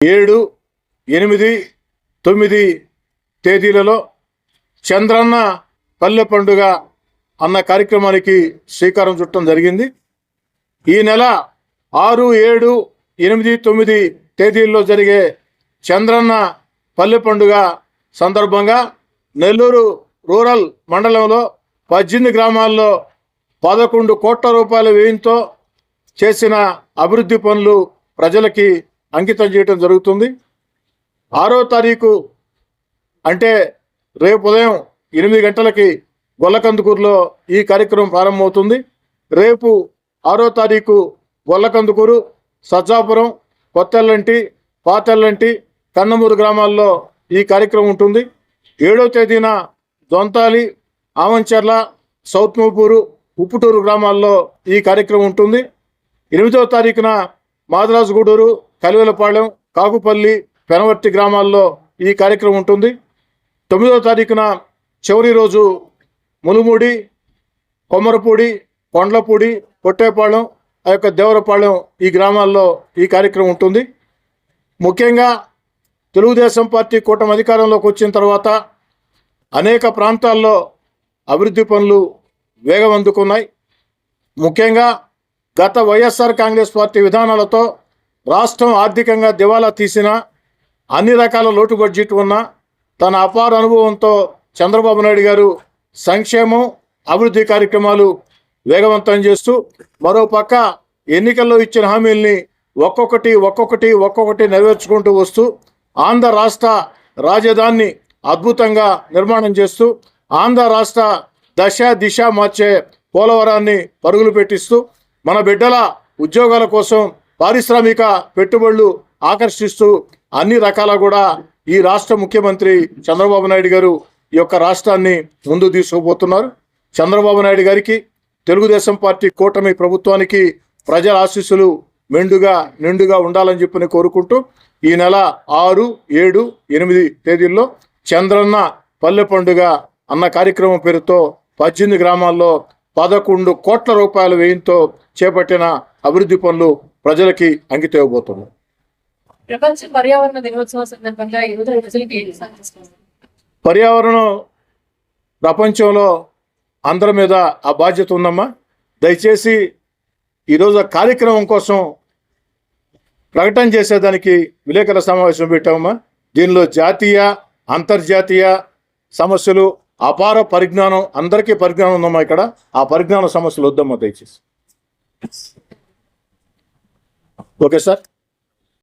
7, 8, 9 తేదీలలో చంద్రన్న పల్లె పండుగ అన్న కార్యక్రమానికి శ్రీకారం చుట్టడం జరిగింది. ఈ నెల 6, 7, 8, 9 తేదీల్లో జరిగే చంద్రన్న పల్లె పండుగ సందర్భంగా నెల్లూరు రూరల్ మండలంలో 18 గ్రామాల్లో 11 కోట్ల రూపాయల వ్యయంతో చేసిన అభివృద్ధి పనులు ప్రజలకి అంకితం చేయడం జరుగుతుంది. 6వ తారీఖు అంటే రేపు ఉదయం 8 గంటలకి గొల్లకందుకూరులో ఈ కార్యక్రమం ప్రారంభమవుతుంది. రేపు 6వ తారీఖు గొల్లకందుకూరు, సజ్జాపురం, కొత్తెల్లంటి, పాతెల్లంటి, కన్నమూరు గ్రామాల్లో ఈ కార్యక్రమం ఉంటుంది. 7వ తేదీన దొంతాలి, ఆమంచెర్ల, సౌత్ మూపూరు, ఉప్పుటూరు గ్రామాల్లో ఈ కార్యక్రమం ఉంటుంది. 8వ తారీఖున మాదరాజుగూడూరు, కలివెలపాళెం, కాకుపల్లి, పెనవర్తి గ్రామాల్లో ఈ కార్యక్రమం ఉంటుంది. 9వ తారీఖున చివరి రోజు ములుమూడి, కొమ్మరపూడి, కొండ్లపూడి, పొట్టేపాళెం, దేవరపాళెం ఈ గ్రామాల్లో ఈ కార్యక్రమం ఉంటుంది. ముఖ్యంగా తెలుగుదేశం పార్టీ కూటమి అధికారంలోకి వచ్చిన తర్వాత అనేక ప్రాంతాల్లో అభివృద్ధి పనులు వేగం అందుకున్నాయి. ముఖ్యంగా గత వైఎస్ఆర్ కాంగ్రెస్ పార్టీ విధానాలతో రాష్ట్రం ఆర్థికంగా దివాలా తీసిన, అన్ని రకాల లోటు బడ్జెట్ ఉన్న తన అపార అనుభవంతో చంద్రబాబు నాయుడు గారు సంక్షేమం, అభివృద్ధి కార్యక్రమాలు వేగవంతం చేస్తూ మరోపక్క ఎన్నికల్లో ఇచ్చిన హామీల్ని ఒక్కొక్కటి నెరవేర్చుకుంటూ వస్తూ ఆంధ్ర రాష్ట్ర రాజధానిని అద్భుతంగా నిర్మాణం చేస్తూ ఆంధ్ర రాష్ట్ర దశ దిశ మార్చే పోలవరాన్ని పరుగులు పెట్టిస్తూ మన బిడ్డల ఉద్యోగాల కోసం పారిశ్రామిక పెట్టుబడులు ఆకర్షిస్తూ అన్ని రకాల కూడా ఈ రాష్ట్ర ముఖ్యమంత్రి చంద్రబాబు నాయుడు గారు ఈ యొక్క రాష్ట్రాన్ని ముందు తీసుకుపోతున్నారు. చంద్రబాబు నాయుడు గారికి, తెలుగుదేశం పార్టీ కూటమి ప్రభుత్వానికి ప్రజల ఆశీస్సులు నిండుగా ఉండాలని చెప్పి కోరుకుంటూ ఈ నెల 6, 7, 8 తేదీల్లో చంద్రన్న పల్లె పండుగ అన్న కార్యక్రమం పేరుతో 18 గ్రామాల్లో 11 కోట్ల రూపాయల వ్యయంతో చేపట్టిన అభివృద్ధి పనులు ప్రజలకి అంకితం ఇవ్వబోతున్నాయి. ప్రపంచ పర్యావరణ దినోత్సవం సందర్భంగా పర్యావరణం ప్రపంచంలో అందరి మీద ఆ బాధ్యత ఉందమ్మా. దయచేసి ఈరోజు కార్యక్రమం కోసం ప్రకటన చేసేదానికి విలేకరుల సమావేశం పెట్టామమ్మా. దీనిలో జాతీయ, అంతర్జాతీయ సమస్యలు, అపార పరిజ్ఞానం, అందరికీ పరిజ్ఞానం ఉందమ్మా. ఇక్కడ ఆ పరిజ్ఞాన సమస్యలు వద్దమ్మా దయచేసి. Okay sir.